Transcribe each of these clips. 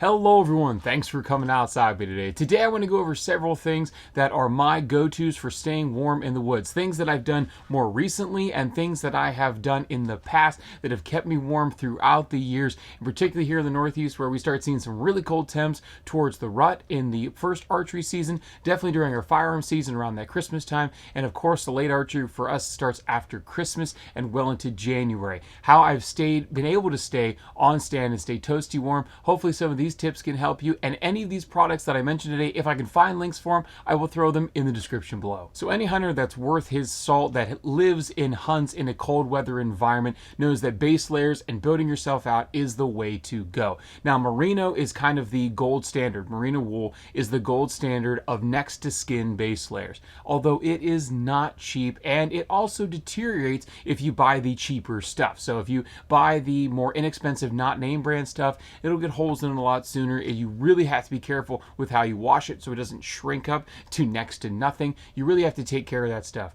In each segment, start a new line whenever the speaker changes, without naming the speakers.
Hello everyone, thanks for coming outside with me today. Today I want to go over several things that are my go-tos for staying warm in the woods. Things that I've done more recently and things that I have done in the past that have kept me warm throughout the years, and particularly here in the Northeast where we start seeing some really cold temps towards the rut in the first archery season, definitely during our firearm season around that Christmas time, and of course the late archery for us starts after Christmas and well into January. How I've been able to stay on stand and stay toasty warm. Hopefully some of these tips can help you, and any of these products that I mentioned today, if I can find links for them, I will throw them in the description below. So any hunter that's worth his salt that lives and hunts in a cold weather environment knows that base layers and building yourself out is the way to go. Now merino is kind of the gold standard. Merino wool is the gold standard of next to skin base layers, although it is not cheap and it also deteriorates if you buy the cheaper stuff. So if you buy the more inexpensive not name brand stuff, it'll get holes in it a lot sooner. You really have to be careful with how you wash it so it doesn't shrink up to next to nothing. You really have to take care of that stuff.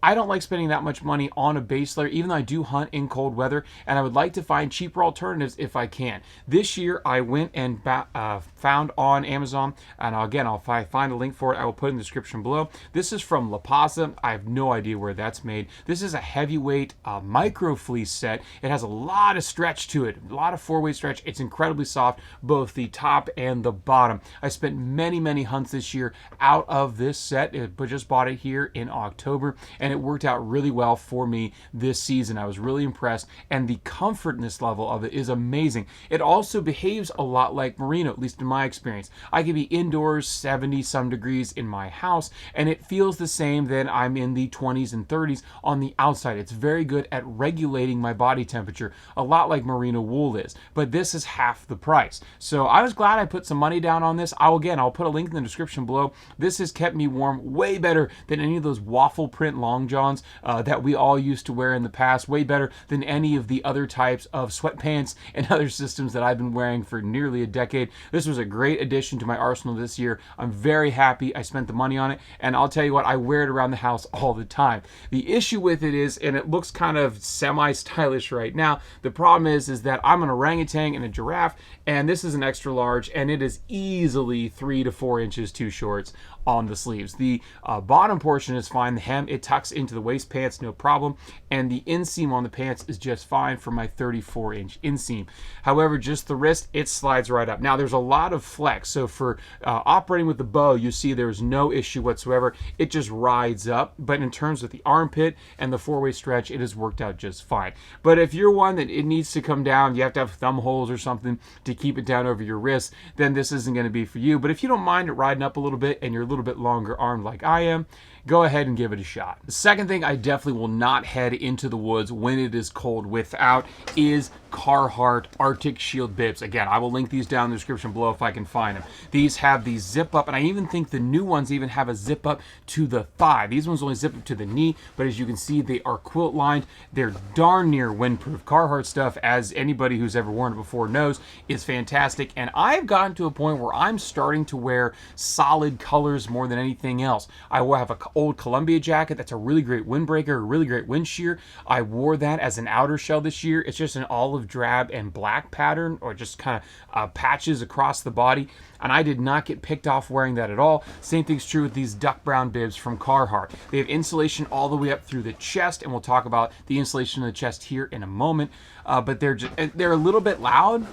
I don't like spending that much money on a base layer, even though I do hunt in cold weather, and I would like to find cheaper alternatives if I can. This year, I went and found on Amazon, and again, I'll find a link for it. I will put it in the description below. This is from La Pasa. I have no idea where that's made. This is a heavyweight micro fleece set. It has a lot of stretch to it, a lot of four-way stretch. It's incredibly soft, both the top and the bottom. I spent many hunts this year out of this set, but just bought it here in October, and it worked out really well for me this season. I was really impressed, and the comfortness level of it is amazing. It also behaves a lot like merino, at least in my experience. I could be indoors 70 some degrees in my house, and it feels the same then I'm in the 20s and 30s on the outside. It's very good at regulating my body temperature, a lot like merino wool is, but this is half the price. So I was glad I put some money down on this. I'll put a link in the description below. This has kept me warm way better than any of those waffle print long johns that we all used to wear in the past, way better than any of the other types of sweatpants and other systems that I've been wearing for nearly a decade. This was a great addition to my arsenal this year. I'm very happy I spent the money on it, and I'll tell you what, I wear it around the house all the time. The issue with it is, and it looks kind of semi-stylish right now, the problem is that I'm an orangutan and a giraffe, and this is an extra large, and it is easily 3 to 4 inches too short on the sleeves. The bottom portion is fine. The hem, it tucks into the waist pants, no problem, and the inseam on the pants is just fine for my 34-inch inseam. However, just the wrist, it slides right up. Now, there's a lot of flex, so for operating with the bow, you see there's no issue whatsoever. It just rides up, but in terms of the armpit and the four-way stretch, it has worked out just fine. But if you're one that it needs to come down, you have to have thumb holes or something to keep it down over your wrist, then this isn't going to be for you. But if you don't mind it riding up a little bit and you're a little bit longer armed like I am, go ahead and give it a shot. The second thing I definitely will not head into the woods when it is cold without is Carhartt Arctic Shield bibs. Again, I will link these down in the description below if I can find them. These have the zip up, and I even think the new ones even have a zip up to the thigh. These ones only zip up to the knee, but as you can see, they are quilt lined. They're darn near windproof. Carhartt stuff, as anybody who's ever worn it before knows, is fantastic, and I've gotten to a point where I'm starting to wear solid colors more than anything else. I will have an old Columbia jacket that's a really great windbreaker, a really great wind shear. I wore that as an outer shell this year. It's just an olive drab and black pattern, or just kind of patches across the body, and I did not get picked off wearing that at all. Same thing's true with these duck brown bibs from Carhartt. They have insulation all the way up through the chest, and we'll talk about the insulation of the chest here in a moment, but they're a little bit loud,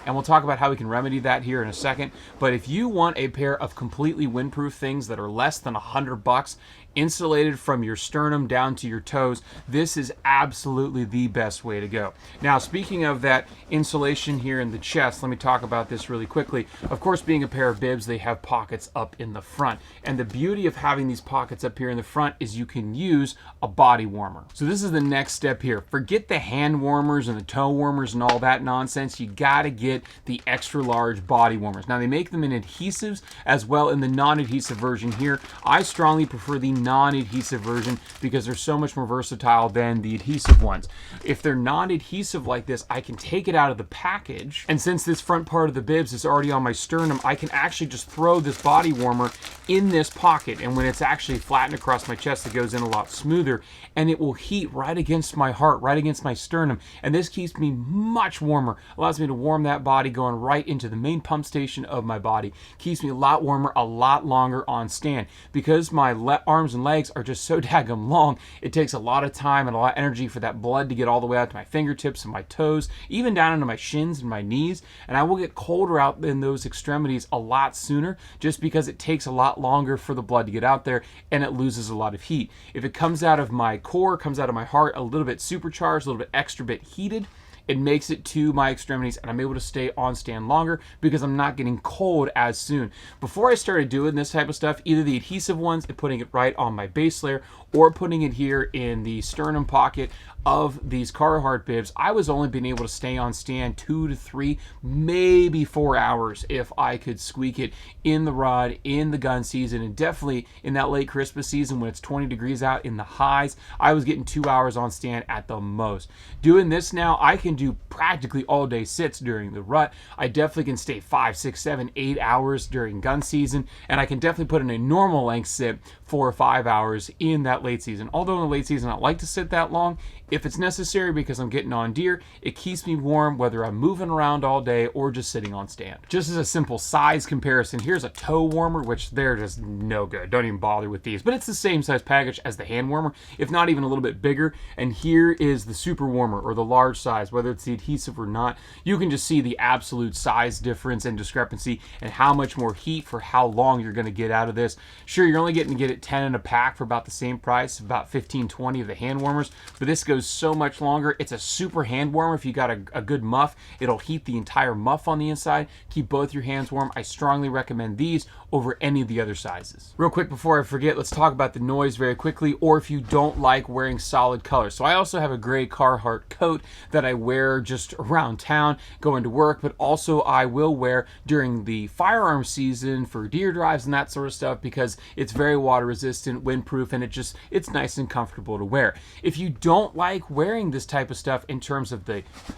and we'll talk about how we can remedy that here in a second. But if you want a pair of completely windproof things that are less than $100, insulated from your sternum down to your toes, this is absolutely the best way to go. Now, speaking of that insulation here in the chest, let me talk about this really quickly. Of course, being a pair of bibs, they have pockets up in the front, and the beauty of having these pockets up here in the front is you can use a body warmer. So this is the next step here. Forget the hand warmers and the toe warmers and all that nonsense. You gotta get the extra large body warmers. Now, they make them in adhesives as well in the non-adhesive version here. I strongly prefer the non-adhesive version because they're so much more versatile than the adhesive ones. If they're non-adhesive like this, I can take it out of the package, and since this front part of the bibs is already on my sternum, I can actually just throw this body warmer in this pocket, and when it's actually flattened across my chest, it goes in a lot smoother, and it will heat right against my heart, right against my sternum, and this keeps me much warmer, allows me to warm that body going right into the main pump station of my body, keeps me a lot warmer, a lot longer on stand. Because my arms and legs are just so daggum long, it takes a lot of time and a lot of energy for that blood to get all the way out to my fingertips and my toes, even down into my shins and my knees, and I will get colder out in those extremities a lot sooner, just because it takes a lot longer for the blood to get out there and it loses a lot of heat. If it comes out of my core, comes out of my heart a little bit supercharged, a little bit extra bit heated, it makes it to my extremities and I'm able to stay on stand longer because I'm not getting cold as soon. Before I started doing this type of stuff, either the adhesive ones and putting it right on my base layer or putting it here in the sternum pocket of these Carhartt bibs, I was only being able to stay on stand 2 to 3, maybe 4 hours if I could squeak it in the rod, in the gun season, and definitely in that late Christmas season when it's 20 degrees out in the highs, I was getting 2 hours on stand at the most. Doing this now, I can do practically all day sits during the rut. I definitely can stay 5, 6, 7, 8 hours during gun season, and I can definitely put in a normal length sit 4 or 5 hours in that late season. Although in the late season I don't like to sit that long, if it's necessary because I'm getting on deer, it keeps me warm whether I'm moving around all day or just sitting on stand. Just as a simple size comparison, here's a toe warmer, which they're just no good. Don't even bother with these. But it's the same size package as the hand warmer, if not even a little bit bigger. And here is the super warmer, or the large size, whether it's the adhesive or not. You can just see the absolute size difference and discrepancy and how much more heat for how long you're going to get out of this. Sure, you're only getting to get it 10 in a pack for about the same price, about 15, 20 of the hand warmers, but this goes so much longer. It's a super hand warmer. If you got a good muff, it'll heat the entire muff on the inside, keep both your hands warm. I strongly recommend these over any of the other sizes. Real quick before I forget, let's talk about the noise very quickly, or if you don't like wearing solid colors. So I also have a gray Carhartt coat that I wear just around town going to work, but also I will wear during the firearm season for deer drives and that sort of stuff because it's very water resistant, windproof, and it's nice and comfortable to wear. If you don't like wearing this type of stuff in terms of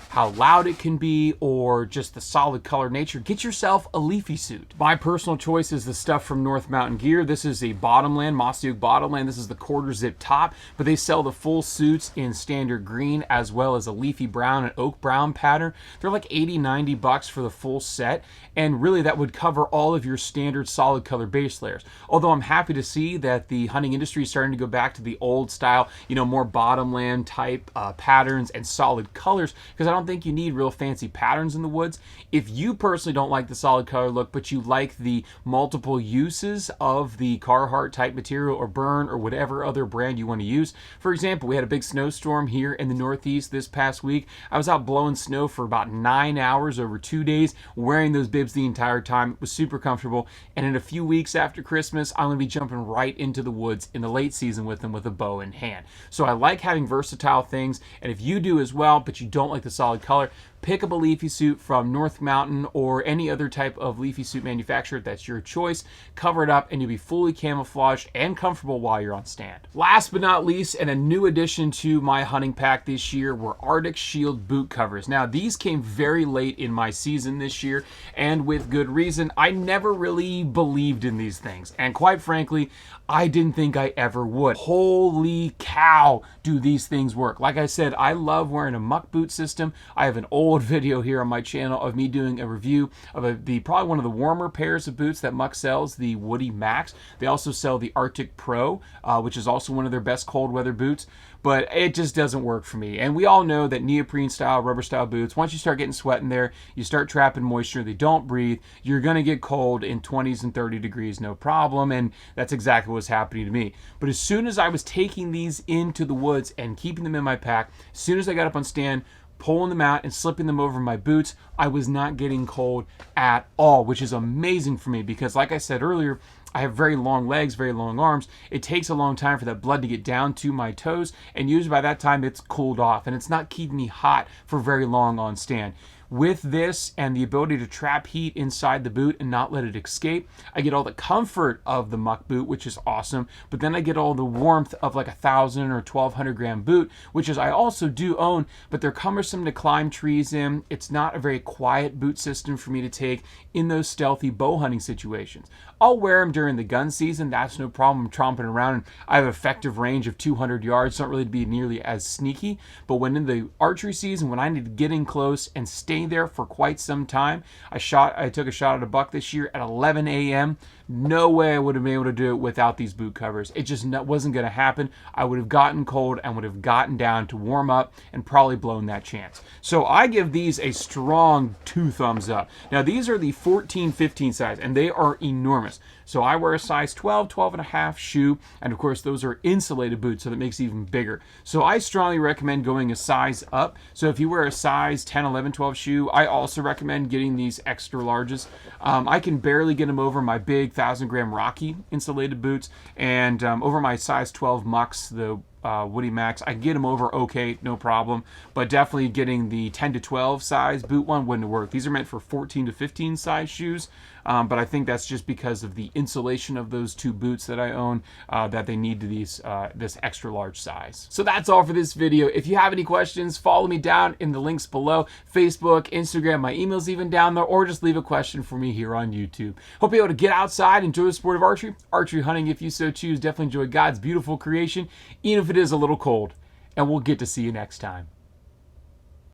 how loud it can be or just the solid color nature, get yourself a leafy suit. My personal choice is the stuff from North Mountain Gear. This is a Bottomland, Mossy Oak Bottomland. This is the quarter zip top, but they sell the full suits in standard green as well as a leafy brown and oak brown pattern. They're like 80, 90 bucks for the full set, and really that would cover all of your standard solid color base layers. Although I'm happy to see that the hunting industry is starting to go back to the old style, more Bottomland type patterns and solid colors, because I don't think you need real fancy patterns in the woods. If you personally don't like the solid color look, but you like the multiple uses of the Carhartt type material or Burn or whatever other brand you want to use. For example, we had a big snowstorm here in the Northeast this past week. I was out blowing snow for about 9 hours over 2 days, wearing those bibs the entire time. It was super comfortable, and in a few weeks after Christmas, I'm going to be jumping right into the woods in the late season with them with a bow in hand. So I like having versatile things, and if you do as well, but you don't like the solid color, pick up a leafy suit from North Mountain or any other type of leafy suit manufacturer. That's your choice. Cover it up and you'll be fully camouflaged and comfortable while you're on stand. Last but not least, and a new addition to my hunting pack this year, were Arctic Shield boot covers. Now, these came very late in my season this year, and with good reason. I never really believed in these things, and quite frankly, I didn't think I ever would. Holy cow, do these things work. Like I said, I love wearing a muck boot system. I have an old video here on my channel of me doing a review of probably one of the warmer pairs of boots that Muck sells, the Woody Max. They also sell the Arctic Pro, which is also one of their best cold weather boots, but it just doesn't work for me. And we all know that neoprene style, rubber style boots, once you start getting sweat in there, you start trapping moisture, they don't breathe, you're gonna get cold in 20s and 30 degrees, no problem, and that's exactly what's happening to me. But as soon as I was taking these into the woods and keeping them in my pack, as soon as I got up on stand, pulling them out and slipping them over my boots, I was not getting cold at all, which is amazing for me because, like I said earlier, I have very long legs, very long arms. It takes a long time for that blood to get down to my toes, and usually by that time it's cooled off and it's not keeping me hot for very long on stand. With this and the ability to trap heat inside the boot and not let it escape, I get all the comfort of the muck boot, which is awesome, but then I get all the warmth of like 1,000 or 1,200 gram boot, which is I also do own, but they're cumbersome to climb trees in. It's not a very quiet boot system for me to take in those stealthy bow hunting situations. I'll wear them during the gun season. That's no problem. I'm tromping around and I have effective range of 200 yards. Don't really be nearly as sneaky. But when in the archery season, when I need to get in close and stay there for quite some time, I took a shot at a buck this year at 11 a.m. No way I would have been able to do it without these boot covers. It just wasn't going to happen. I would have gotten cold and would have gotten down to warm up and probably blown that chance. So I give these a strong 2 thumbs up. Now these are the 14-15 size and they are enormous. So I wear a size 12, 12 and a half shoe, and of course those are insulated boots, so that makes it even bigger. So I strongly recommend going a size up. So if you wear a size 10, 11, 12 shoe, I also recommend getting these extra larges. I can barely get them over my big 1,000-gram Rocky insulated boots, and over my size 12 mucks, the Woody Max, I can get them over okay, no problem, but definitely getting the 10 to 12 size boot one wouldn't work. These are meant for 14 to 15 size shoes, but I think that's just because of the insulation of those 2 boots that I own, that they need these this extra large size. So that's all for this video. If you have any questions, follow me down in the links below. Facebook, Instagram, my email's even down there, or just leave a question for me here on YouTube. Hope you're able to get outside, enjoy the sport of archery, archery hunting if you so choose. Definitely enjoy God's beautiful creation, even if it is a little cold. And we'll get to see you next time.